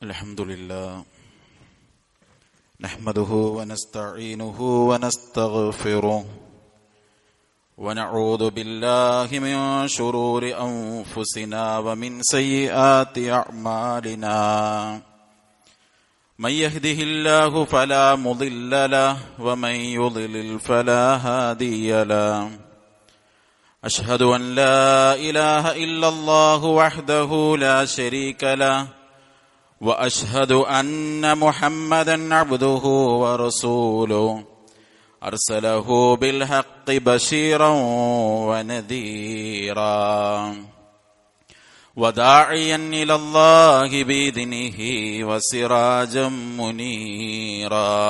Alhamdulillah. Nahmaduhu wa nasta'inuhu wa nastaghfiruh. Wa na'udhu billahi min shururi anfusina wa min sayyiati a'malina. Man yahdihillahu fala mudilla lahu wa man yudlil fala hadiya lahu. Ashhadu an la ilaha illallah wahdahu la sharika lahu. وأشهد أن محمدا عبده ورسوله أرسله بالحق بشيرا ونذيرا وداعيا إلى الله بإذنه وسراجا منيرا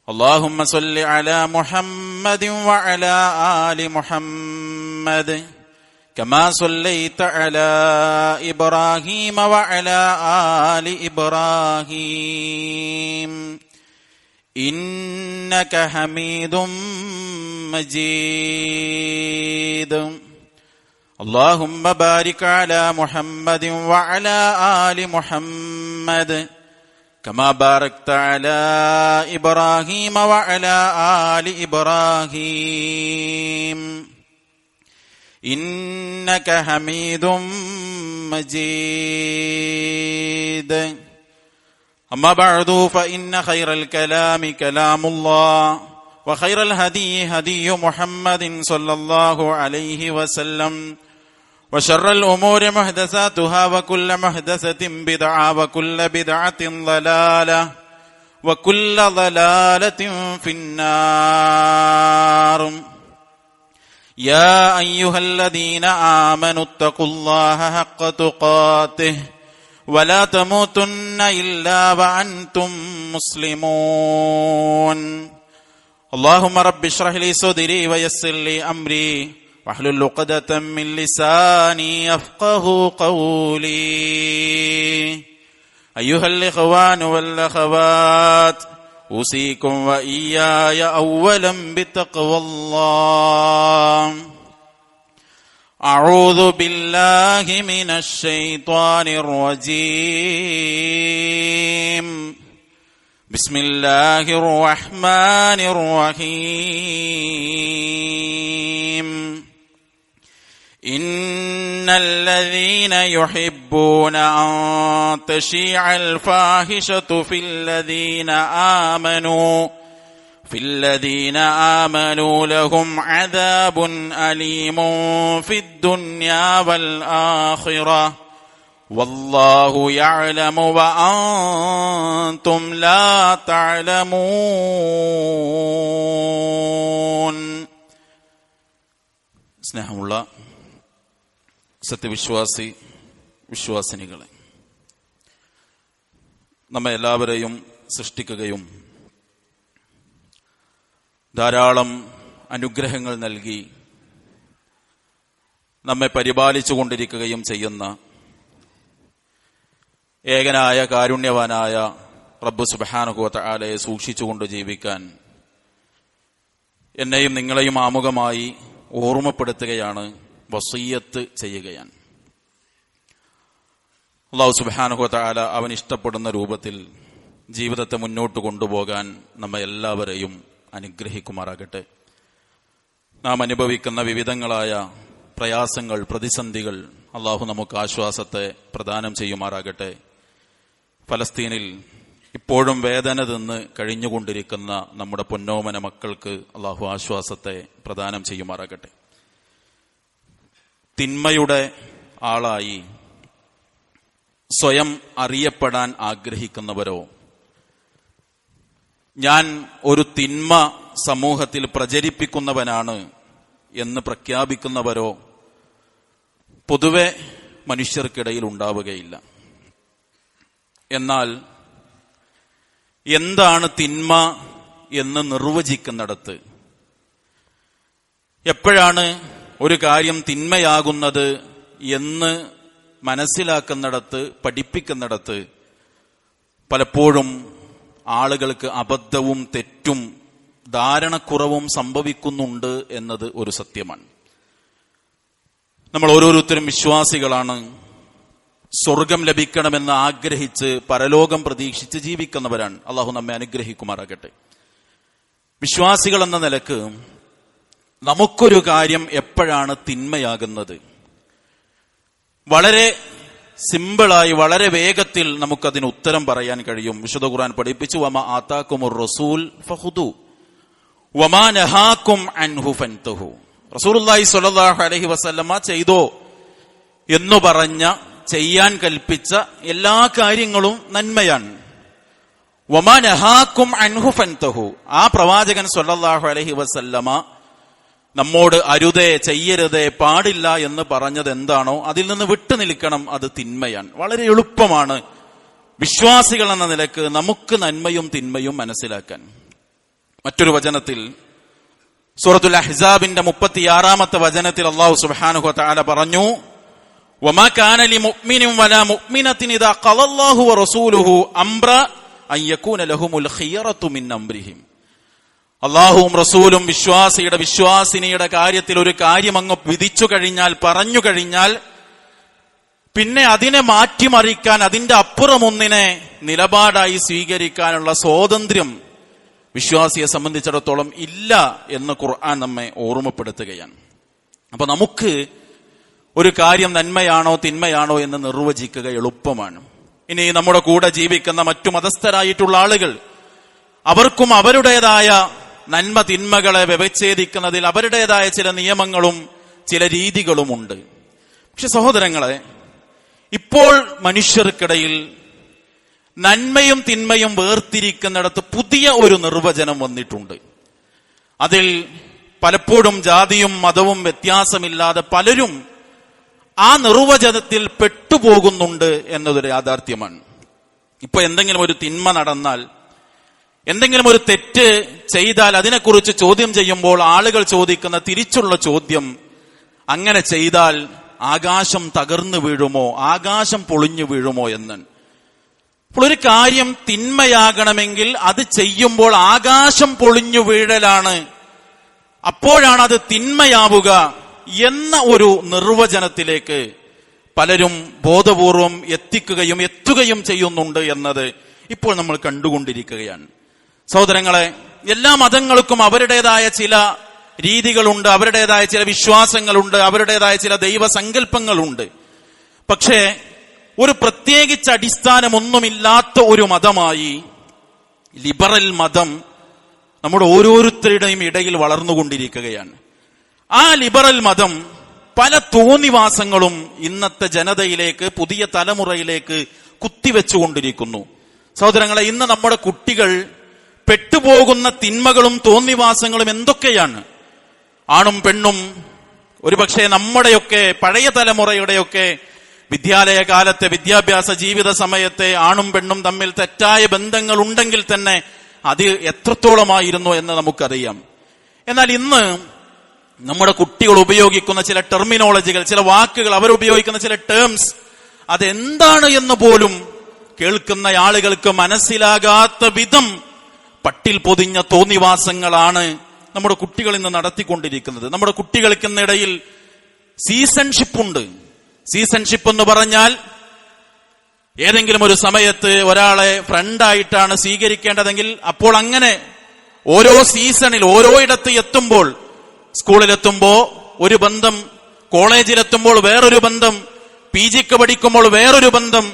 اللهم صل على محمد وعلى آل محمد كما صليت على إبراهيم وعلى آل إبراهيم إنك حميد مجيد اللهم بارك على محمد وعلى آل محمد كما باركت على إبراهيم وعلى آل إبراهيم إنك حميد مجيد أما بعد فإن خير الكلام كلام الله وخير الهدي هدي محمد صلى الله عليه وسلم وشر الأمور محدثاتها وكل محدثة بدعة وكل بدعة ضلالة وكل ضلالة في النار يا أيها الذين آمنوا اتقوا الله حق تقاته ولا تموتن إلا وأنتم مسلمون اللهم رب اشرح لي صدري ويسر لي أمري واحلل عقدة من لساني يفقهوا قولي أيها الإخوان والأخوات أوصيكم وإياي أولا بتقوى الله أعوذ بالله من الشيطان الرجيم بسم الله الرحمن الرحيم إن الذين يحبون أن تشيع الفاحشة في الذين آمنوا لهم عذاب أليم في الدنيا والآخرة والله يعلم وأنتم لا تعلمون. സ്നേഹമുള്ള വിശ്വാസിനികളെ, നമ്മെ എല്ലാവരെയും സൃഷ്ടിക്കുകയും ധാരാളം അനുഗ്രഹങ്ങൾ നൽകി നമ്മെ പരിപാലിച്ചു കൊണ്ടിരിക്കുകയും ചെയ്യുന്ന ഏകനായ കാരുണ്യവാനായ റബ്ബ് സുബ്ഹാനഹു വ തആലയെ സൂക്ഷിച്ചുകൊണ്ട് ജീവിക്കാൻ എന്നെയും നിങ്ങളെയും ആമുഖമായി ഓർമ്മപ്പെടുത്തുകയാണ്, വസിയ്യത്ത് ചെയ്യുകയാണ്. അല്ലാഹു സുബ്ഹാനഹു വ തആല അവൻ ഇഷ്ടപ്പെടുന്ന രൂപത്തിൽ ജീവിതത്തെ മുന്നോട്ട് കൊണ്ടുപോകാൻ നമ്മെ എല്ലാവരെയും അനുഗ്രഹിക്കുമാറാകട്ടെ. നാം അനുഭവിക്കുന്ന വിവിധങ്ങളായ പ്രയാസങ്ങൾ, പ്രതിസന്ധികൾ അല്ലാഹു നമുക്ക് ആശ്വാസത്തെ പ്രദാനം ചെയ്യുമാറാകട്ടെ. ഫലസ്തീനിൽ ഇപ്പോഴും വേദന തിന്ന് കഴിഞ്ഞുകൊണ്ടിരിക്കുന്ന നമ്മുടെ പൊന്നോമന മക്കൾക്ക് അല്ലാഹു ആശ്വാസത്തെ പ്രദാനം ചെയ്യുമാറാകട്ടെ. തിന്മയുടെ ആളായി സ്വയം അറിയപ്പെടാൻ ആഗ്രഹിക്കുന്നവരോ, ഞാൻ ഒരു തിന്മ സമൂഹത്തിൽ പ്രചരിപ്പിക്കുന്നവനാണ് എന്ന് പ്രഖ്യാപിക്കുന്നവരോ പൊതുവെ മനുഷ്യർക്കിടയിൽ ഉണ്ടാവുകയില്ല. എന്നാൽ എന്താണ് തിന്മ എന്ന് നിർവചിക്കുന്നിടത്ത്, എപ്പോഴാണ് ഒരു കാര്യം തിന്മയാകുന്നത് എന്ന് മനസ്സിലാക്കുന്നിടത്ത്, പഠിപ്പിക്കുന്നിടത്ത് പലപ്പോഴും ആളുകൾക്ക് അബദ്ധവും തെറ്റും ധാരണക്കുറവും സംഭവിക്കുന്നുണ്ട് എന്നത് ഒരു സത്യമാണ്. നമ്മൾ ഓരോരുത്തരും വിശ്വാസികളാണ്. സ്വർഗം ലഭിക്കണമെന്ന് ആഗ്രഹിച്ച് പരലോകം പ്രതീക്ഷിച്ച് ജീവിക്കുന്നവരാണ്. അള്ളാഹു നമ്മെ അനുഗ്രഹിക്കുമാറാകട്ടെ. വിശ്വാസികൾ എന്ന നിലക്ക് നമുക്കൊരു കാര്യം എപ്പോഴാണ് തിന്മയാകുന്നത്? വളരെ സിമ്പിളായി, വളരെ വേഗത്തിൽ നമുക്കതിന് ഉത്തരം പറയാൻ കഴിയും. വിശുദ്ധ ഖുർആൻ പഠിപ്പിച്ചു, വമാ ആതാകുമുർ റസൂൽ ഫഖുദു വമാ നഹാകും അൻഹു ഫൻതഹു. റസൂലുള്ളാഹി സ്വല്ലല്ലാഹു അലൈഹി വസല്ലമ ചെയ്തോ എന്ന് പറഞ്ഞ, ചെയ്യാൻ കൽപ്പിച്ച എല്ലാ കാര്യങ്ങളും നന്മയാണ്. വമാ നഹാകും അൻഹു ഫൻതഹു, ആ പ്രവാചകൻ സ്വല്ലല്ലാഹു അലൈഹി വസല്ലമ നമ്മോട് അരുതേ, ചെയ്യരുതേ, പാടില്ല എന്ന് പറഞ്ഞത് എന്താണോ അതിൽ നിന്ന് വിട്ടു നിൽക്കണം, അത് തിന്മയാണ്. വളരെ എളുപ്പമാണ് വിശ്വാസികൾ എന്ന നിലക്ക് നമുക്ക് നന്മയും തിന്മയും മനസ്സിലാക്കാൻ. മറ്റൊരു വചനത്തിൽ, സൂറത്തുൽ അഹ്സാബിന്റെ 36-ാമത്തെ വചനത്തിൽ അല്ലാഹു സുബ്ഹാനഹു വ തആല പറഞ്ഞു, വമാ കാന ലിമുഅ്മിനിൻ വലാ മുഅ്മിനത്തിൻ ഇദാ ഖളല്ലാഹു വറസൂലുഹു അംറ അൻ യകൂന ലഹുമുൽ ഖിയറതു മിൻ അംരിഹിം. അള്ളാഹുവും റസൂലും വിശ്വാസിനിയുടെ കാര്യത്തിൽ ഒരു കാര്യം അങ്ങ് വിധിച്ചു കഴിഞ്ഞാൽ, പറഞ്ഞു കഴിഞ്ഞാൽ, പിന്നെ അതിനെ മാറ്റിമറിക്കാൻ, അതിന്റെ അപ്പുറം ഒന്നിനെ നിലപാടായി സ്വീകരിക്കാനുള്ള സ്വാതന്ത്ര്യം വിശ്വാസിയെ സംബന്ധിച്ചിടത്തോളം ഇല്ല എന്ന് ഖുർആൻ നമ്മെ ഓർമ്മപ്പെടുത്തുകയാണ്. അപ്പൊ നമുക്ക് ഒരു കാര്യം നന്മയാണോ തിന്മയാണോ എന്ന് നിർവചിക്കുക എളുപ്പമാണ്. ഇനി നമ്മുടെ കൂടെ ജീവിക്കുന്ന മറ്റു മതസ്ഥരായിട്ടുള്ള ആളുകൾ, അവർക്കും അവരുടേതായ നന്മ തിന്മകളെ വ്യവച്ഛേദിക്കുന്നതിൽ അവരുടേതായ ചില നിയമങ്ങളും ചില രീതികളുമുണ്ട്. പക്ഷെ സഹോദരങ്ങളെ, ഇപ്പോൾ മനുഷ്യർക്കിടയിൽ നന്മയും തിന്മയും വേർതിരിക്കുന്നിടത്ത് പുതിയ ഒരു നിർവചനം വന്നിട്ടുണ്ട്. അതിൽ പലപ്പോഴും ജാതിയും മതവും വ്യത്യാസമില്ലാതെ പലരും ആ നിർവചനത്തിൽ പെട്ടുപോകുന്നുണ്ട് എന്നതൊരു യാഥാർത്ഥ്യമാണ്. ഇപ്പൊ എന്തെങ്കിലും ഒരു തിന്മ നടന്നാൽ, എന്തെങ്കിലും ഒരു തെറ്റ് ചെയ്താൽ അതിനെക്കുറിച്ച് ചോദ്യം ചെയ്യുമ്പോൾ ആളുകൾ ചോദിക്കുന്ന തിരിച്ചുള്ള ചോദ്യം, അങ്ങനെ ചെയ്താൽ ആകാശം തകർന്നു വീഴുമോ, ആകാശം പൊളിഞ്ഞു വീഴുമോ എന്ന്. അപ്പോൾ ഒരു കാര്യം തിന്മയാകണമെങ്കിൽ അത് ചെയ്യുമ്പോൾ ആകാശം പൊളിഞ്ഞു വീഴലാണ്, അപ്പോഴാണ് അത് തിന്മയാവുക എന്ന ഒരു നിർവചനത്തിലേക്ക് പലരും ബോധപൂർവം എത്തുകയും ചെയ്യുന്നുണ്ട് എന്നത് ഇപ്പോൾ നമ്മൾ കണ്ടുകൊണ്ടിരിക്കുകയാണ്. സഹോദരങ്ങളെ, എല്ലാ മതങ്ങൾക്കും അവരുടേതായ ചില രീതികളുണ്ട്, അവരുടേതായ ചില വിശ്വാസങ്ങളുണ്ട്, അവരുടേതായ ചില ദൈവസങ്കല്പങ്ങളുണ്ട്. പക്ഷേ ഒരു പ്രത്യേകിച്ച് അടിസ്ഥാനമൊന്നുമില്ലാത്ത ഒരു മതമായി ലിബറൽ മതം നമ്മുടെ ഓരോരുത്തരുടെയും ഇടയിൽ വളർന്നുകൊണ്ടിരിക്കുകയാണ്. ആ ലിബറൽ മതം പല തോന്നിവാസങ്ങളും ഇന്നത്തെ ജനതയിലേക്ക്, പുതിയ തലമുറയിലേക്ക് കുത്തിവെച്ചുകൊണ്ടിരിക്കുന്നു. സഹോദരങ്ങളെ, ഇന്ന് നമ്മുടെ കുട്ടികൾ പെട്ടുപോകുന്ന തിന്മകളും തോന്നിവാസങ്ങളും എന്തൊക്കെയാണ്? ആണും പെണ്ണും, ഒരുപക്ഷെ നമ്മുടെയൊക്കെ പഴയ തലമുറയുടെയൊക്കെ വിദ്യാലയ കാലത്തെ, വിദ്യാഭ്യാസ ജീവിത സമയത്തെ ആണും പെണ്ണും തമ്മിൽ തെറ്റായ ബന്ധങ്ങൾ ഉണ്ടെങ്കിൽ തന്നെ അത് എത്രത്തോളമായിരുന്നു എന്ന് നമുക്കറിയാം. എന്നാൽ ഇന്ന് നമ്മുടെ കുട്ടികൾ ഉപയോഗിക്കുന്ന ചില ടെർമിനോളജികൾ, ചില വാക്കുകൾ, അവരുപയോഗിക്കുന്ന ചില ടേംസ്, അതെന്താണ് എന്ന് പോലും കേൾക്കുന്ന ആളുകൾക്ക് മനസ്സിലാകാത്ത വിധം പട്ടിൽ പൊതിഞ്ഞ തോന്നിവാസങ്ങളാണ് നമ്മുടെ കുട്ടികൾ ഇന്ന് നടത്തിക്കൊണ്ടിരിക്കുന്നത്. നമ്മുടെ കുട്ടികൾക്കിന്നിടയിൽ സീസൺഷിപ്പ് ഉണ്ട്. സീസൺഷിപ്പ് എന്ന് പറഞ്ഞാൽ ഏതെങ്കിലും ഒരു സമയത്ത് ഒരാളെ ഫ്രണ്ടായിട്ടാണ് സ്വീകരിക്കേണ്ടതെങ്കിൽ അപ്പോൾ അങ്ങനെ ഓരോ സീസണിൽ, ഓരോ ഇടത്ത് എത്തുമ്പോൾ, സ്കൂളിലെത്തുമ്പോ ഒരു ബന്ധം, കോളേജിലെത്തുമ്പോൾ വേറൊരു ബന്ധം, PGക്ക് പഠിക്കുമ്പോൾ വേറൊരു ബന്ധം,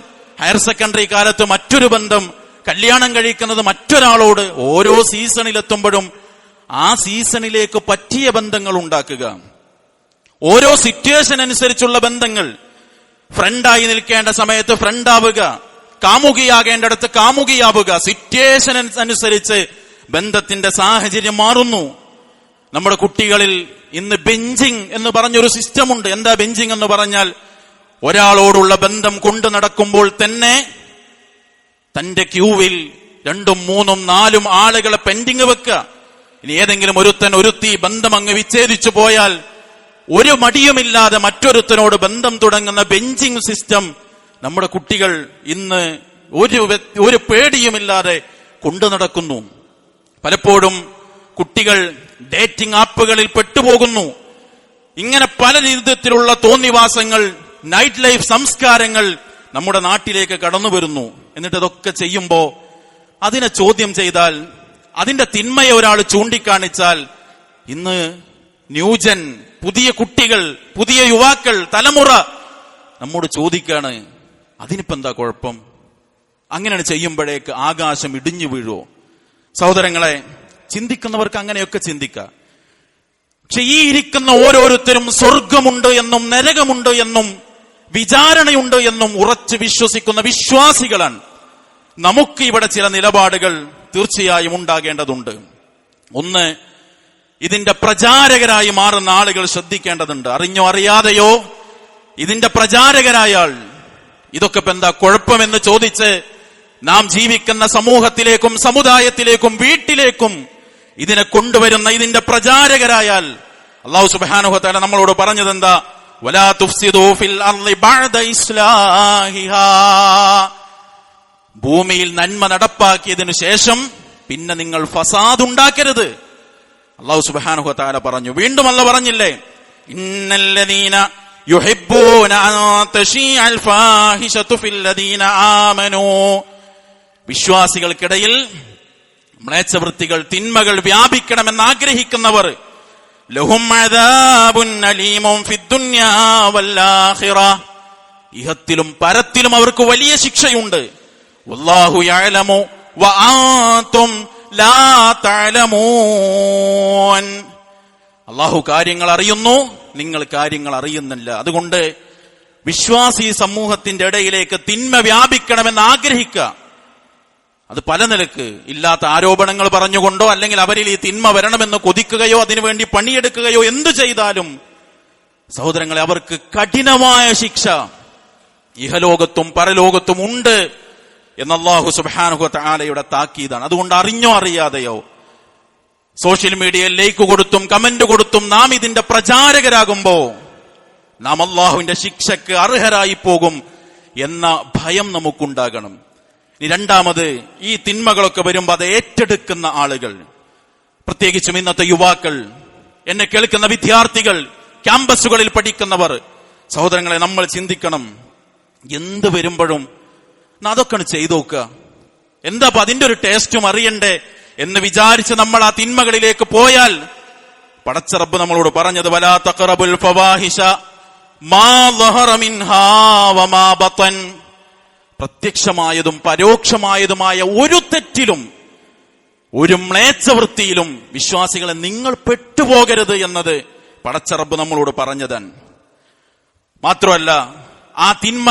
ഹയർ സെക്കൻഡറി കാലത്ത് മറ്റൊരു ബന്ധം, കല്യാണം കഴിക്കുന്നത് മറ്റൊരാളോട്, ഓരോ സീസണിലെത്തുമ്പോഴും ആ സീസണിലേക്ക് പറ്റിയ ബന്ധങ്ങൾ ഉണ്ടാക്കുക, ഓരോ സിറ്റുവേഷൻ അനുസരിച്ചുള്ള ബന്ധങ്ങൾ. ഫ്രണ്ടായി നിൽക്കേണ്ട സമയത്ത് ഫ്രണ്ടാവുക, കാമുകിയാകേണ്ടടുത്ത് കാമുകിയാവുക. സിറ്റുവേഷൻ അനുസരിച്ച് ബന്ധത്തിന്റെ സാഹചര്യം മാറുന്നു. നമ്മുടെ കുട്ടികളിൽ ഇന്ന് ബെഞ്ചിങ് എന്ന് പറഞ്ഞൊരു സിസ്റ്റം ഉണ്ട്. എന്താ ബെഞ്ചിങ് എന്ന് പറഞ്ഞാൽ? ഒരാളോടുള്ള ബന്ധം കൊണ്ടു നടക്കുമ്പോൾ തന്നെ തന്റെ ക്യൂവിൽ 2, 3, 4 ആളുകളെ പെൻഡിങ് വെക്കുക. ഇനി ഏതെങ്കിലും ഒരുത്തി ബന്ധം അങ്ങ് വിച്ഛേദിച്ചു പോയാൽ ഒരു മടിയുമില്ലാതെ മറ്റൊരുത്തനോട് ബന്ധം തുടങ്ങുന്ന ബെഞ്ചിങ് സിസ്റ്റം നമ്മുടെ കുട്ടികൾ ഇന്ന് ഒരു പേടിയുമില്ലാതെ കൊണ്ടു നടക്കുന്നു. പലപ്പോഴും കുട്ടികൾ ഡേറ്റിംഗ് ആപ്പുകളിൽ പെട്ടുപോകുന്നു. ഇങ്ങനെ പല രീതിയിലുള്ള തോന്നിവാസങ്ങൾ, നൈറ്റ് ലൈഫ് സംസ്കാരങ്ങൾ നമ്മുടെ നാട്ടിലേക്ക് കടന്നു വരുന്നു. എന്നിട്ട് ഇതൊക്കെ ചെയ്യുമ്പോ അതിനെ ചോദ്യം ചെയ്താൽ, അതിന്റെ തിന്മയെ ഒരാൾ ചൂണ്ടിക്കാണിച്ചാൽ, ഇന്ന് ന്യൂജൻ, പുതിയ കുട്ടികൾ, പുതിയ യുവാക്കൾ, തലമുറ നമ്മോട് ചോദിക്കാണ്, അതിനിപ്പോ എന്താ കുഴപ്പം? അങ്ങനെയാണ് ചെയ്യുമ്പോഴേക്ക് ആകാശം ഇടിഞ്ഞു വീഴുവോ? സഹോദരങ്ങളെ, ചിന്തിക്കുന്നവർക്ക് അങ്ങനെയൊക്കെ ചിന്തിക്കാം. പക്ഷെ ഈ ഇരിക്കുന്ന ഓരോരുത്തരും സ്വർഗമുണ്ട് എന്നും നരകമുണ്ട് എന്നും വിചാരണയുണ്ട് എന്നും ഉറച്ചു വിശ്വസിക്കുന്ന വിശ്വാസികളാണ്. നമുക്ക് ഇവിടെ ചില നിലപാടുകൾ തീർച്ചയായും ഉണ്ടാകേണ്ടതുണ്ട്. ഒന്ന്, ഇതിന്റെ പ്രചാരകരായി മാറുന്ന ആളുകൾ ശ്രദ്ധിക്കേണ്ടതുണ്ട്. അറിഞ്ഞോ അറിയാതെയോ ഇതിന്റെ പ്രചാരകരായാൽ ഇതൊക്കെ ഇപ്പൊ എന്താ കുഴപ്പമെന്ന് ചോദിച്ച് നാം ജീവിക്കുന്ന സമൂഹത്തിലേക്കും സമുദായത്തിലേക്കും വീട്ടിലേക്കും ഇതിനെ കൊണ്ടുവരുന്ന ഇതിന്റെ പ്രചാരകരായാൽ അല്ലാഹു സുബ്ഹാനഹു വ തആല നമ്മളോട് പറഞ്ഞതെന്താ? വലാ തുഫ്സിദൂ ഫിൽ അർളി ബഅദ ഇസ്ലാഹിഹാ. ഭൂമിയിൽ നന്മ നടപ്പാക്കിയതിനു ശേഷം പിന്നെ നിങ്ങൾ ഫസാദ് ഉണ്ടാക്കരുത്. അല്ലാഹു സുബ്ഹാനഹു വ തആല പറഞ്ഞു. വീണ്ടും അല്ലാഹു പറഞ്ഞില്ലേ, ഇന്നല്ലദീന യുഹിബ്ബൂന അൻ തശീഅൽ ഫാഹിശതു ഫില്ലദീന ആമനൂ. വിശ്വാസികൾക്കിടയിൽ മ്ലേച്ഛവൃത്തികൾ, തിന്മകൾ വ്യാപിക്കണമെന്ന് ആഗ്രഹിക്കുന്നവർ ലഹും അദാബുൻ അലീമുൻ ഫിദ്ദുനിയാ വൽആഖിറ. ഇഹത്തിലും പരത്തിലും അവർക്ക് വലിയ ശിക്ഷയുണ്ട്. വല്ലാഹു യഅലമു വഅൻതും ലാ തഅലമൂൻ. അല്ലാഹു കാര്യങ്ങൾ അറിയുന്നു, നിങ്ങൾ കാര്യങ്ങൾ അറിയുന്നില്ല. അതുകൊണ്ട് വിശ്വാസി സമൂഹത്തിന്റെ ഇടയിലേക്ക് തിന്മ വ്യാപിക്കണമെന്ന് ആഗ്രഹിക്കുക. അത് പല നിലക്ക്, ഇല്ലാത്ത ആരോപണങ്ങൾ പറഞ്ഞുകൊണ്ടോ അല്ലെങ്കിൽ അവരിൽ ഈ തിന്മ വരണമെന്ന് കൊതിക്കുകയോ അതിനുവേണ്ടി പണിയെടുക്കുകയോ എന്തു ചെയ്താലും സഹോദരങ്ങളെ, അവർക്ക് കഠിനമായ ശിക്ഷ ഇഹലോകത്തും പരലോകത്തും ഉണ്ട് എന്ന് അല്ലാഹു സുബ്ഹാനഹു വ തആലയുടെ താക്കീതാണ്. അതുകൊണ്ട് അറിഞ്ഞോ അറിയാതെയോ സോഷ്യൽ മീഡിയയിൽ ലൈക്ക് കൊടുത്തും കമന്റ് കൊടുത്തും നാം ഇതിന്റെ പ്രചാരകരാകുമ്പോ നാം അല്ലാഹുവിന്റെ ശിക്ഷക്ക് അർഹരായി പോകും എന്ന ഭയം നമുക്കുണ്ടാകണം. ഇനി രണ്ടാമത്, ഈ തിന്മകളൊക്കെ വരുമ്പോ അത് ഏറ്റെടുക്കുന്ന ആളുകൾ, പ്രത്യേകിച്ചും ഇന്നത്തെ യുവാക്കൾ, എന്നെ കേൾക്കുന്ന വിദ്യാർത്ഥികൾ, ക്യാമ്പസുകളിൽ പഠിക്കുന്നവർ, സഹോദരങ്ങളെ, നമ്മൾ ചിന്തിക്കണം, എന്ത് വരുമ്പോഴും അതൊക്കെ ചെയ്തു നോക്കുക. എന്താ അതിന്റെ ഒരു ടേസ്റ്റും അറിയണ്ടേ എന്ന് വിചാരിച്ച് നമ്മൾ ആ തിന്മകളിലേക്ക് പോയാൽ പടച്ച റബ്ബ് നമ്മളോട് പറഞ്ഞത്, വലാ തഖറബുൽ ഫവാഹിഷ മാ ളഹറ മിൻഹാ വമാ ബതൻ. പ്രത്യക്ഷമായതും പരോക്ഷമായതുമായ ഒരു തെറ്റിലും ഒരു മ്ലേച്ഛവൃത്തിയിലും വിശ്വാസികളെ നിങ്ങൾ പെട്ടുപോകരുത് എന്നത് പടച്ച റബ്ബ് നമ്മളോട് പറഞ്ഞതാണ്. മാത്രമല്ല, ആ തിന്മ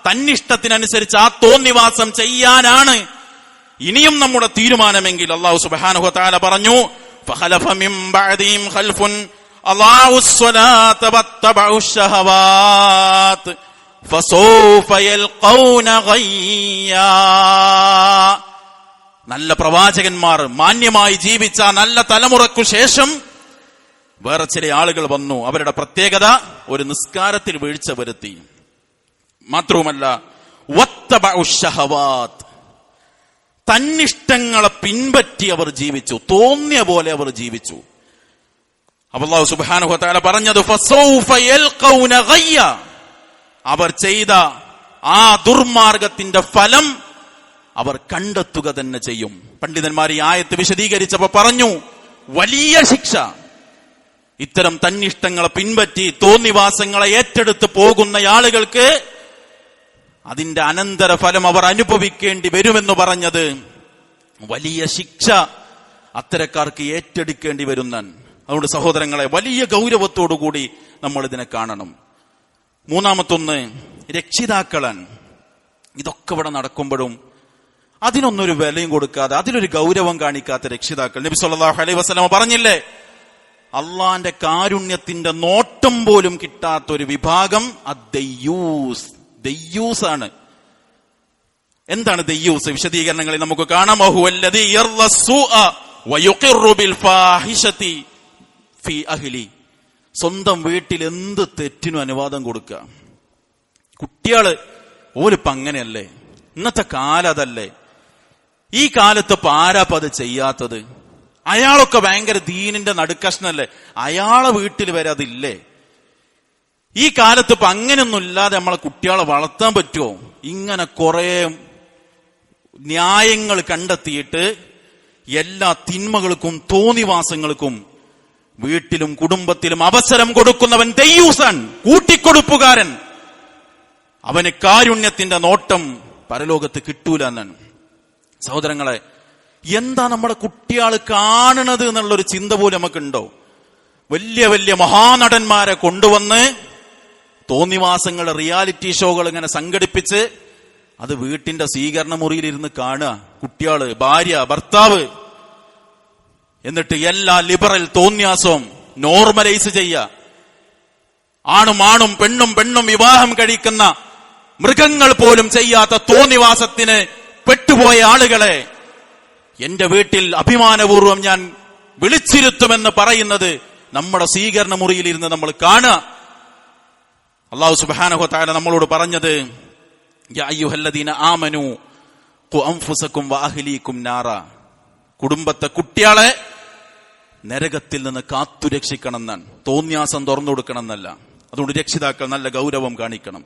തന്നിഷ്ടത്തിനനുസരിച്ച് ആ തോന്നിവാസം ചെയ്യാനാണ് ഇനിയും നമ്മുടെ തീരുമാനമെങ്കിൽ അല്ലാഹു സുബ്ഹാനഹു വ തആല പറഞ്ഞു, ഫഖലഫ മിൻ ബഅദിഹിം ഖൽഫുൻ അളാഉസ് സ്വലാത വത്തബഉശ് ശഹവാത് ഫസൗഫ യൽഖൗന ഗയ്യാ. നല്ല പ്രവാചകന്മാർ, മാന്യമായി ജീവിച്ച നല്ല തലമുറയ്ക്കു ശേഷം വേറെ ചില ആളുകൾ വന്നു. അവരുടെ പ്രത്യേകത ഒരു നിസ്കാരത്തിൽ വീഴ്ച വരുത്തി. മാത്രവുമല്ല, വത്തബഉശ് ശഹവാത്, തന്നിഷ്ടങ്ങളെ പിൻപറ്റി അവർ ജീവിച്ചു, തോന്നിയ പോലെ അവർ ജീവിച്ചു. അല്ലാഹു സുബ്ഹാനഹു വ തആല പറഞ്ഞത് ഫസൗഫ യൽഖൗന ഗയ്യ. അവർ ചെയ്ത ആ ദുർമാർഗത്തിന്റെ ഫലം അവർ കണ്ടെത്തുക തന്നെ ചെയ്യും. പണ്ഡിതന്മാർ ഈ ആയത്ത് വിശദീകരിച്ചപ്പോ പറഞ്ഞു, വലിയ ശിക്ഷ ഇത്തരം തന്നിഷ്ടങ്ങളെ പിൻപറ്റി തോന്നിവാസങ്ങളെ ഏറ്റെടുത്ത് പോകുന്ന ആളുകൾക്ക് അതിന്റെ അനന്തര ഫലം അവർ അനുഭവിക്കേണ്ടി വരുമെന്ന് പറഞ്ഞത് വലിയ ശിക്ഷ അത്തരക്കാർക്ക് ഏറ്റെടുക്കേണ്ടി വരുന്നാൻ. അതുകൊണ്ട് സഹോദരങ്ങളെ, വലിയ ഗൗരവത്തോടുകൂടി നമ്മൾ ഇതിനെ കാണണം. മൂന്നാമത്തൊന്ന്, രക്ഷിതാക്കളാൻ. ഇതൊക്കെ ഇവിടെ നടക്കുമ്പോഴും അതിനൊന്നൊരു വിലയും കൊടുക്കാതെ, അതിലൊരു ഗൗരവം കാണിക്കാത്ത രക്ഷിതാക്കൾ. നബി സല്ലല്ലാഹു അലൈഹി വസല്ലം പറഞ്ഞില്ലേ, അള്ളാന്റെ കാരുണ്യത്തിന്റെ നോട്ടം പോലും കിട്ടാത്തൊരു വിഭാഗം അദ്ദയ്യൂസ്. ദയ്യൂസാണ്. എന്താണ് ദയ്യൂസ്? വിശദീകരണങ്ങളിൽ നമുക്ക് കാണാം. വഹുവല്ലദീ യർളസ്സൂഅ വയുഖിറു ബിൽ ഫാഹിശതി ഫീ അഹ്ലി. സ്വന്തം വീട്ടിൽ എന്ത് തെറ്റിനും അനുവാദം കൊടുക്കുക. കുട്ടികള് ഓലിപ്പ അങ്ങനെയല്ലേ, ഇന്നത്തെ കാലം അതല്ലേ. ഈ കാലത്ത് ആരാപ്പ അത് ചെയ്യാത്തത്? അയാളൊക്കെ ഭയങ്കര ദീനിന്റെ നടുക്കഷ്ണല്ലേ, അയാളെ വീട്ടിൽ വരെ അതില്ലേ? ഈ കാലത്ത് ഇപ്പൊ അങ്ങനെയൊന്നും ഇല്ലാതെ നമ്മളെ കുട്ടികളെ വളർത്താൻ പറ്റുമോ? ഇങ്ങനെ കുറെ ന്യായങ്ങൾ കണ്ടെത്തിയിട്ട് എല്ലാ തിന്മകൾക്കും തോന്നിവാസങ്ങൾക്കും വീട്ടിലും കുടുംബത്തിലും അവസരം കൊടുക്കുന്നവൻ ദയ്യൂസൻ, കൂട്ടിക്കൊടുപ്പുകാരൻ. അവന് കാരുണ്യത്തിന്റെ നോട്ടം പരലോകത്ത് കിട്ടൂല എന്നാണ്. സഹോദരങ്ങളെ, എന്താ നമ്മുടെ കുട്ടികൾ കാണണത് എന്നുള്ളൊരു ചിന്ത പോലും നമുക്കുണ്ടോ? വലിയ വലിയ മഹാനടന്മാരെ കൊണ്ടുവന്ന് തോന്നിവാസങ്ങൾ, റിയാലിറ്റി ഷോകൾ ഇങ്ങനെ സംഘടിപ്പിച്ച് അത് വീട്ടിന്റെ സ്വീകരണ മുറിയിലിരുന്ന് കാണുക, കുട്ടികള്, ഭാര്യ, ഭർത്താവ്. എന്നിട്ട് എല്ലാ ലിബറൽ തോന്നിയാസവും നോർമലൈസ് ചെയ്യുക. ആണും പെണ്ണും വിവാഹം കഴിക്കുന്ന മൃഗങ്ങൾ പോലും ചെയ്യാത്ത തോന്നിവാസത്തിന് പെട്ടുപോയ ആളുകളെ എന്റെ വീട്ടിൽ അഭിമാനപൂർവ്വം ഞാൻ വിളിച്ചിരുത്തുമെന്ന് പറയുന്നത് നമ്മുടെ സ്വീകരണ മുറിയിലിരുന്ന് നമ്മൾ കാണുക. അല്ലാഹു സുബ്ഹാനഹു വ തആല നമ്മളോട് പറഞ്ഞത്, യാ അയ്യുഹല്ലദീന ആമനൂ ഖു അൻഫുസകും വഅഹ്ലീകും നാറ. കുടുംബത്തെ, കുട്ടികളെ നരകത്തിൽ നിന്ന് കാത്തുരക്ഷിക്കണം എന്നാണ്. തോന്നിയാസം തുറന്നു കൊടുക്കണം എന്നല്ല. അതുകൊണ്ട് രക്ഷിതാക്കൾ നല്ല ഗൗരവം കാണിക്കണം.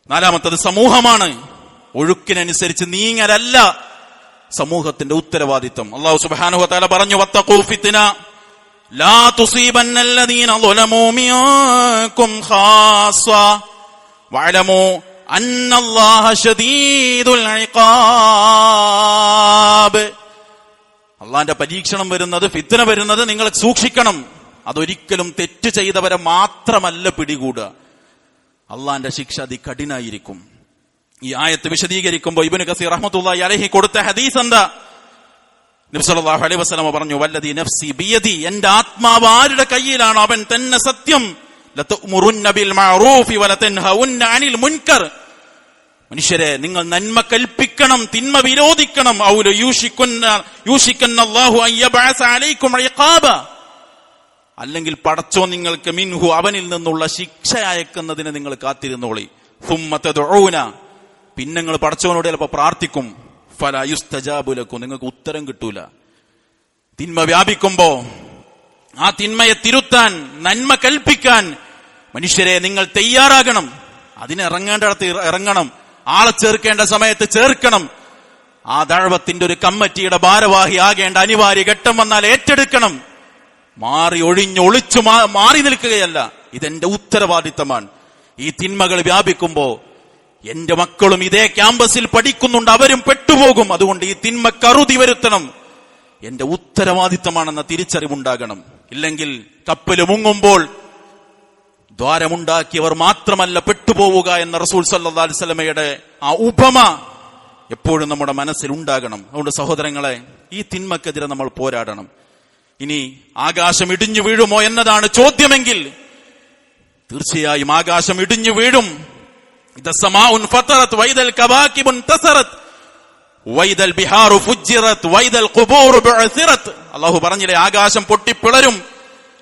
നാലാമത്തത് സമൂഹമാണ്. ഒഴുക്കിനനുസരിച്ച് നീങ്ങലല്ല സമൂഹത്തിന്റെ ഉത്തരവാദിത്വം. അല്ലാഹു സുബ്ഹാനഹു വ തആല പറഞ്ഞു, വത്തഖൂ ഫിത്ന ലാ തുസീബന്നല്ലദീന ളലമൂ മിൻകും ഖാസ്സ വഅലമൂ അന്നല്ലാഹ ശദീദുൽ ഇഖാബ്. അള്ളാന്റെ പരീക്ഷണം വരുന്നത്, ഫിത്ന വരുന്നത് നിങ്ങൾ സൂക്ഷിക്കണം. അതൊരിക്കലും തെറ്റ് ചെയ്തവരെ മാത്രമല്ല പിടികൂടുക. അള്ളാന്റെ ശിക്ഷ അതികഠിനായിരിക്കും. ഈ ആയത്ത് വിശദീകരിക്കുമ്പോൾ ഇബ്നു കസീർ റഹ്മത്തുള്ളാഹി അലൈഹി കൊടുത്ത ഹദീസ് എന്താ? നബി സല്ലല്ലാഹു അലൈഹി വസല്ലം പറഞ്ഞു, വല്ലദീ നഫ്സി ബിയദി, എന്റെ ആത്മാവ് ആരുടെ കയ്യിലാണ് അവൻ തന്നെ സത്യം. ലതഅ്മുറുന്ന ബിൽ മഅറൂഫി വലതൻഹൗന്ന അനിൽ മുൻകർ. മനുഷ്യരെ, നിങ്ങൾ നന്മ കൽപ്പിക്കണം, തിന്മ വിരോധിക്കണം. ഔ യൂഷിക്കന്നല്ലാഹു അൻ യബ്അസ അലൈക്കും ഇഖാബ, അല്ലെങ്കിൽ പടച്ചോ നിങ്ങൾക്ക് മിൻഹു, അവനിൽ നിന്നുള്ള ശിക്ഷ അയക്കുന്നതിന് നിങ്ങൾ കാത്തിരുന്നോളി. സുമ്മ തദ്ഊന, പിന്നെ നിങ്ങൾ പടച്ചവനോട് ചിലപ്പോൾ പ്രാർത്ഥിക്കും. ഫലാ യുസ്തജാബു ലക്കും, നിങ്ങൾക്ക് ഉത്തരം കിട്ടൂല. തിന്മ വ്യാപിക്കുമ്പോ ആ തിന്മയെ തിരുത്താൻ, നന്മ കൽപ്പിക്കാൻ മനുഷ്യരെ നിങ്ങൾ തയ്യാറാകണം. അതിനിറങ്ങേണ്ടിടത്ത് ഇറങ്ങണം. ആളെ ചേർക്കേണ്ട സമയത്ത് ചേർക്കണം. ആ ദഅവത്തിന്റെ ഒരു കമ്മിറ്റിയുടെ ഭാരവാഹി ആകേണ്ട അനിവാര്യ ഘട്ടം വന്നാൽ ഏറ്റെടുക്കണം. മാറി ഒഴിഞ്ഞൊളിച്ചു മാറി നിൽക്കുകയല്ല. ഇതെന്റെ ഉത്തരവാദിത്തമാണ്. ഈ തിന്മകൾ വ്യാപിക്കുമ്പോ എന്റെ മക്കളും ഇതേ ക്യാമ്പസിൽ പഠിക്കുന്നുണ്ട്, അവരും പെട്ടുപോകും. അതുകൊണ്ട് ഈ തിന്മ കറുതി വരുത്തണം, എന്റെ ഉത്തരവാദിത്തമാണെന്ന തിരിച്ചറിവുണ്ടാകണം. ഇല്ലെങ്കിൽ കപ്പല് മുങ്ങുമ്പോൾ ദ്വാരമുണ്ടാക്കിയവർ മാത്രമല്ല പെട്ടുപോവുക എന്ന റസൂൽ സല്ലല്ലാഹു അലൈഹി വസല്ലമയുടെ ആ ഉപമ എപ്പോഴും നമ്മുടെ മനസ്സിൽ ഉണ്ടാകണം. അതുകൊണ്ട് സഹോദരങ്ങളെ, ഈ തിന്മക്കെതിരെ നമ്മൾ പോരാടണം. ഇനി ആകാശം ഇടിഞ്ഞു വീഴുമോ എന്നതാണ് ചോദ്യമെങ്കിൽ തീർച്ചയായും ആകാശം ഇടിഞ്ഞു വീഴും. ഇദസ്സമാഉൻ ഫതറത് വൈദൽ കവാകിബുൻ തസറത് വൈദൽ ബിഹാറു ഫുജ്ജിറത് വൈദൽ ഖുബൂറു ബുഅസിറത്. അല്ലാഹു പറഞ്ഞില്ലേ, ആകാശം പൊട്ടിപ്പിളരും,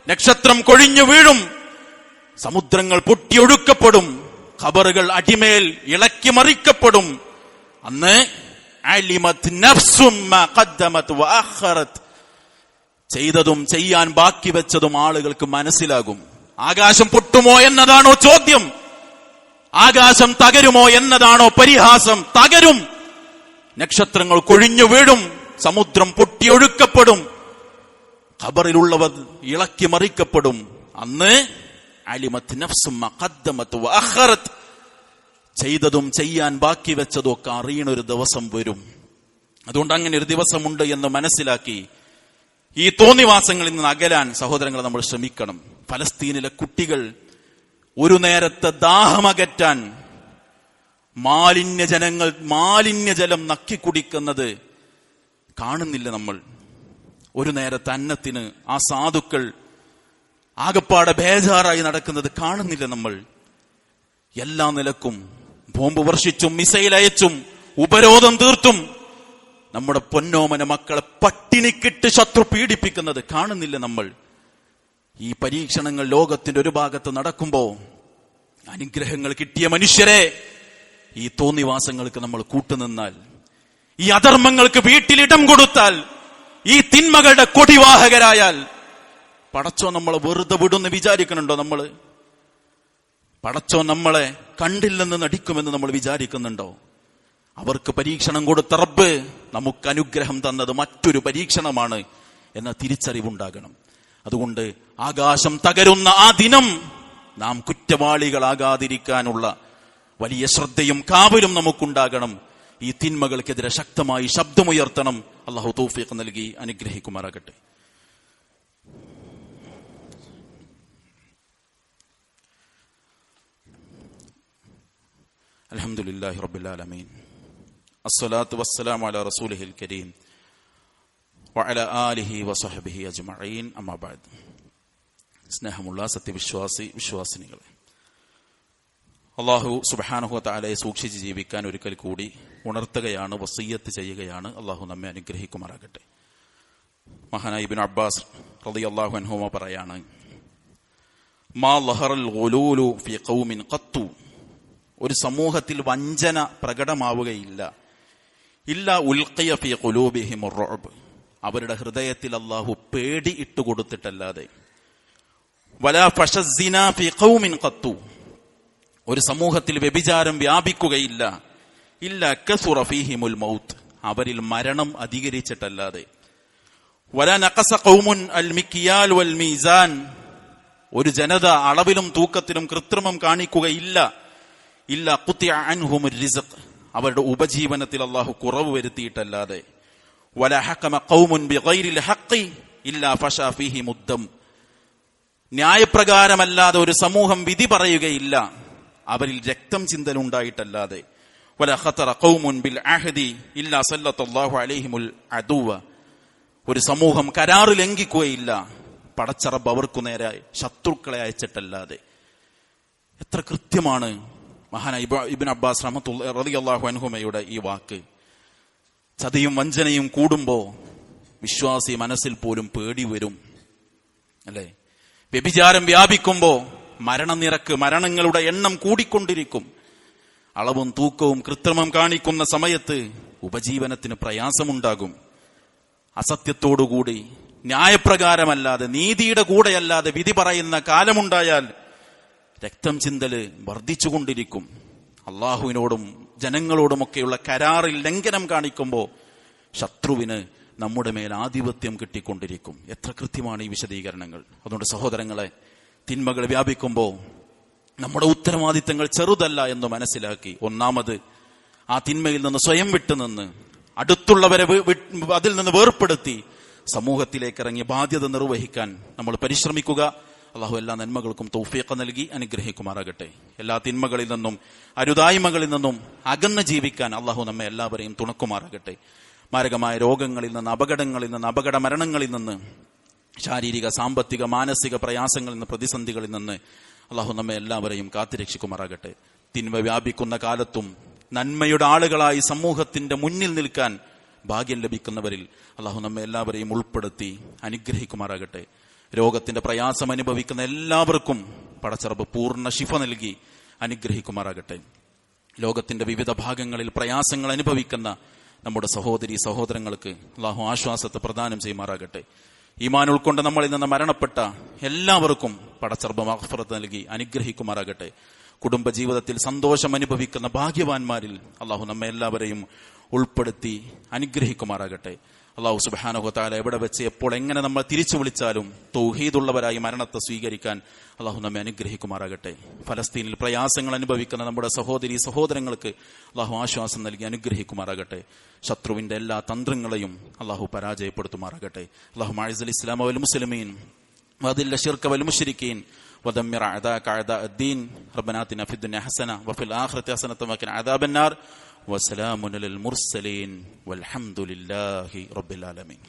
നക്ഷത്രം കൊഴിഞ്ഞു വീഴും, സമുദ്രങ്ങൾ പൊട്ടിയൊഴുക്കപ്പെടും, ഖബറുകൾ അടിമേൽ ഇളക്കി മറിക്കപ്പെടും. അന്ന് അലിമത് നഫ്സും മാ ഖദ്ദമത് വഅഖറത്, ചെയ്തതും ചെയ്യാൻ ബാക്കി വെച്ചതും ആളുകൾക്ക് മനസ്സിലാകും. ആകാശം പൊട്ടുമോ എന്നതാണോ ചോദ്യം? ആകാശം തകരുമോ എന്നതാണോ പരിഹാസം? തകരും. നക്ഷത്രങ്ങൾ കൊഴിഞ്ഞു വീഴും, സമുദ്രം പൊട്ടിയൊഴുക്കപ്പെടും, ഖബറിലുള്ളവർ ഇളക്കി മറിക്കപ്പെടും. അന്ന് അലിമത് നഫ്സും മാ ഖദ്ദമത് വഅഖറത്, ചെയ്തതും ചെയ്യാൻ ബാക്കി വെച്ചതും ഒക്കെ അറിയണ ഒരു ദിവസം വരും. അതുകൊണ്ട് അങ്ങനെ ഒരു ദിവസമുണ്ട് എന്ന് മനസ്സിലാക്കി ഈ തോന്നിവാസങ്ങളിൽ നിന്ന് അകലാൻ സഹോദരങ്ങളെ നമ്മൾ ശ്രമിക്കണം. ഫലസ്തീനിലെ കുട്ടികൾ ഒരു നേരത്തെ ദാഹമകറ്റാൻ മാലിന്യജലം നക്കിക്കുടിക്കുന്നത് കാണുന്നില്ല നമ്മൾ. ഒരു നേരത്തെ അന്നത്തിന് ആ സാധുക്കൾ ആകപ്പാടെ ബേജാറായി നടക്കുന്നത് കാണുന്നില്ല നമ്മൾ. എല്ലാ നിലക്കും ബോംബ് വർഷിച്ചും മിസൈൽ അയച്ചും ഉപരോധം തീർത്തും നമ്മുടെ പൊന്നോമന മക്കളെ പട്ടിണിക്കിട്ട് ശത്രു പീഡിപ്പിക്കുന്നത് കാണുന്നില്ല നമ്മൾ. ഈ പരീക്ഷണങ്ങൾ ലോകത്തിന്റെ ഒരു ഭാഗത്ത് നടക്കുമ്പോ അനുഗ്രഹങ്ങൾ കിട്ടിയ മനുഷ്യരെ ഈ തോന്നിവാസങ്ങൾക്ക് നമ്മൾ കൂട്ടുനിന്നാൽ, ഈ അധർമ്മങ്ങൾക്ക് വീട്ടിലിടം കൊടുത്താൽ, ഈ തിന്മകളുടെ കൊടിവാഹകരായാൽ പടച്ചോ നമ്മളെ വെറുതെ വിടുന്ന് വിചാരിക്കണുണ്ടോ? നമ്മള് പടച്ചോൻ നമ്മളെ കണ്ടില്ലെന്ന് നടിക്കുമെന്ന് നമ്മൾ വിചാരിക്കുന്നുണ്ടോ? അവർക്ക് പരീക്ഷണം കൊടുത്ത റബ്ബ് നമുക്ക് അനുഗ്രഹം തന്നത് മറ്റൊരു പരീക്ഷണമാണ് എന്ന തിരിച്ചറിവുണ്ടാകണം. അതുകൊണ്ട് ആകാശം തകരുന്ന ആ ദിനം നാം കുറ്റവാളികളാകാതിരിക്കാനുള്ള വലിയ ശ്രദ്ധയും കാവലും നമുക്കുണ്ടാകണം. ഈ തിന്മകൾക്കെതിരെ ശക്തമായി ശബ്ദമുയർത്തണം. അല്ലാഹു തൗഫീഖ് നൽകി അനുഗ്രഹിക്കുമാറാകട്ടെ. അൽഹംദുലില്ലാഹി റബ്ബിൽ ആലമീൻ. അസ്സലാത്തു വസ്സലാമു അലാ റസൂലിഹിൽ കരീം വഅലാ ആലിഹി വസഹ്ബിഹി അജ്മഈൻ. അമ്മാ ബഅദ്. സ്നേഹമുള്ള വിശ്വാസിനികളെ, അല്ലാഹു സുബ്ഹാനഹു വതആലയെ സൂക്ഷിച്ച് ജീവിക്കാൻ ഒരിക്കൽ കൂടി ഉണർത്തുകയാണ്, വസിയ്യത്ത് ചെയ്യുകയാണ്. അല്ലാഹു നമ്മെ അനുഗ്രഹിക്കുമാറാകട്ടെ. മഹാനായ ഇബ്നു അബ്ബാസ് റളിയല്ലാഹു അൻഹുമ പറയാണ്, മാ ലഹറൽ ഗുലൂലു ഫീ ഖൗമിൻ ഖത്തു, ഒരു സമൂഹത്തിൽ വഞ്ചന പ്രകടമാവുകയില്ല, ഇല്ല ഉൽഖിയ ഫീ ഖുലൂബിഹിമുർ റുഅബ്, അവരുടെ ഹൃദയത്തിൽ അല്ലാഹു പേടി ഇട്ടുകൊടുത്തിട്ടല്ലാതെ. വലാ ഫശസ്സിന ഫീ ഖൗമിൻ ഖത്തു, ഒരു സമൂഹത്തിൽ വ്യഭിചാരം വ്യാപിക്കുകയില്ല, ഇല്ല കസുറ ഫീഹിമുൽ മൗത്ത്, അവരിൽ മരണം അധികരിച്ചിട്ടല്ലാതെ. വലാ നഖസ ഖൗമുൻ അൽ മിക്യാൽ വൽ മീസാൻ, ഒരു ജനത അളവിലും തൂക്കത്തിലും കൃത്രിമം കാണിക്കുകയില്ല, ഇല്ല ഖുതിഅ അൻഹുമുർ റിസ്ഖ്, അവരുടെ ഉപജീവനത്തിൽ അല്ലാഹു കുറവ് വരുത്തിയിട്ടല്ലാതെ. വലാ ഹകമ ഖൗമുൻ ബിഗൈരിൽ ഹഖ് ഇല്ല ഫശാ ഫീഹിമുദ് ദം, ന്യായപ്രകാരമല്ലാതെ ഒരു സമൂഹം വിധി പറയുകയില്ല, അവരിൽ രക്തം ചിന്തലുണ്ടായിട്ടല്ലാതെ. വലാ ഖതറ ഖൗമുൻ ബിൽ അഹദി ഇല്ല സല്ലല്ലാഹു അലൈഹിമുൽ അദുവ, ഒരു സമൂഹം കരാറ് ലംഘിക്കുകയില്ല, പടച്ച റബ്ബ് അവർക്കു നേരെ ശത്രുക്കളെ അയച്ചിട്ടല്ലാതെ. എത്ര കൃത്യമാണ് മഹാനായ ഇബ്നു അബ്ബാസ് റളിയല്ലാഹു അൻഹുമയുടെ ഈ വാക്ക്. ചതിയും വഞ്ചനയും കൂടുമ്പോ വിശ്വാസി മനസ്സിൽ പോലും പേടി വരും, അല്ലെ? വ്യഭിചാരം വ്യാപിക്കുമ്പോ മരണങ്ങളുടെ എണ്ണം കൂടിക്കൊണ്ടിരിക്കും. അളവും തൂക്കവും കൃത്രിമം കാണിക്കുന്ന സമയത്ത് ഉപജീവനത്തിന് പ്രയാസമുണ്ടാകും. അസത്യത്തോടുകൂടി ന്യായപ്രകാരമല്ലാതെ നീതിയുടെ കൂടെയല്ലാതെ വിധി പറയുന്ന കാലമുണ്ടായാൽ രക്തം ചിന്തല് വർദ്ധിച്ചുകൊണ്ടിരിക്കും. അള്ളാഹുവിനോടും ജനങ്ങളോടുമൊക്കെയുള്ള കരാറിൽ ലംഘനം കാണിക്കുമ്പോൾ ശത്രുവിന് നമ്മുടെ മേൽ ആധിപത്യം കിട്ടിക്കൊണ്ടിരിക്കും. എത്ര കൃത്യമാണ് ഈ വിശദീകരണങ്ങൾ. അതുകൊണ്ട് സഹോദരങ്ങളെ, തിന്മകൾ വ്യാപിക്കുമ്പോൾ നമ്മുടെ ഉത്തരവാദിത്തങ്ങൾ ചെറുതല്ല എന്ന് മനസ്സിലാക്കി, ഒന്നാമത് ആ തിന്മയിൽ നിന്ന് സ്വയം വിട്ടുനിന്ന് അടുത്തുള്ളവരെ അതിൽ നിന്ന് വേർപ്പെടുത്തി സമൂഹത്തിലേക്ക് ഇറങ്ങി ബാധ്യത നിർവഹിക്കാൻ നമ്മൾ പരിശ്രമിക്കുക. അള്ളാഹു എല്ലാ നന്മകൾക്കും തൗഫീഖ് നൽകി അനുഗ്രഹിക്കുമാറാകട്ടെ. എല്ലാ തിന്മകളിൽ നിന്നും അരുതായ്മകളിൽ നിന്നും അകന്ന് ജീവിക്കാൻ അള്ളാഹു നമ്മെ എല്ലാവരെയും തുണക്കുമാറാകട്ടെ. മാരകമായ രോഗങ്ങളിൽ നിന്ന്, അപകടങ്ങളിൽ നിന്ന്, അപകട മരണങ്ങളിൽ നിന്ന്, ശാരീരിക സാമ്പത്തിക മാനസിക പ്രയാസങ്ങളിൽ നിന്ന്, പ്രതിസന്ധികളിൽ നിന്ന് അള്ളാഹു നമ്മെ എല്ലാവരെയും കാത്തുരക്ഷിക്കുമാറാകട്ടെ. തിന്മ വ്യാപിക്കുന്ന കാലത്തും നന്മയുടെ ആളുകളായി സമൂഹത്തിന്റെ മുന്നിൽ നിൽക്കാൻ ഭാഗ്യം ലഭിക്കുന്നവരിൽ അള്ളാഹു നമ്മെ എല്ലാവരെയും ഉൾപ്പെടുത്തി അനുഗ്രഹിക്കുമാറാകട്ടെ. രോഗത്തിന്റെ പ്രയാസം അനുഭവിക്കുന്ന എല്ലാവർക്കും പടച്ചറബ് പൂർണ്ണ ശിഫ നൽകി അനുഗ്രഹിക്കുമാറാകട്ടെ. ലോകത്തിന്റെ വിവിധ ഭാഗങ്ങളിൽ പ്രയാസങ്ങൾ അനുഭവിക്കുന്ന നമ്മുടെ സഹോദരി സഹോദരങ്ങൾക്ക് അള്ളാഹു ആശ്വാസത്തെ പ്രദാനം ചെയ്യുമാറാകട്ടെ. ഈമാൻ ഉൾക്കൊണ്ട് നമ്മളിൽ നിന്ന് മരണപ്പെട്ട എല്ലാവർക്കും പടച്ചറബ് മഗ്ഫിറത്ത് നൽകി അനുഗ്രഹിക്കുമാറാകട്ടെ. കുടുംബജീവിതത്തിൽ സന്തോഷം അനുഭവിക്കുന്ന ഭാഗ്യവാന്മാരിൽ അള്ളാഹു നമ്മെ എല്ലാവരെയും ഉൾപ്പെടുത്തി അനുഗ്രഹിക്കുമാറാകട്ടെ. അള്ളാഹു സുബ്ഹാനഹു വതആല എവിടെ വെച്ച് എപ്പോൾ എങ്ങനെ നമ്മൾ തിരിച്ചു വിളിച്ചാലും തൗഹീദുള്ളവരായി മരണത്തെ സ്വീകരിക്കാൻ അള്ളാഹു നമ്മെ അനുഗ്രഹിക്കുമാറാകട്ടെ. ഫലസ്തീനിൽ പ്രയാസങ്ങൾ അനുഭവിക്കുന്ന നമ്മുടെ സഹോദരി സഹോദരങ്ങൾക്ക് അള്ളാഹു ആശ്വാസം നൽകി അനുഗ്രഹിക്കുമാറാകട്ടെ. ശത്രുവിന്റെ എല്ലാ തന്ത്രങ്ങളെയും അള്ളാഹു പരാജയപ്പെടുത്തുമാറാകട്ടെ. അള്ളാഹു അഇസ്സൽ ഇസ്ലാമ വൽ മുസ്ലിമീൻ വദില്ല ശിർക വൽ മുശ്രിക്കീൻ ودمر أعداءك أعداء الدين ربنا آتنا في الدنيا حسنة وفي الآخرة حسنة وقنا عذاب النار وسلام على المرسلين والحمد لله رب العالمين.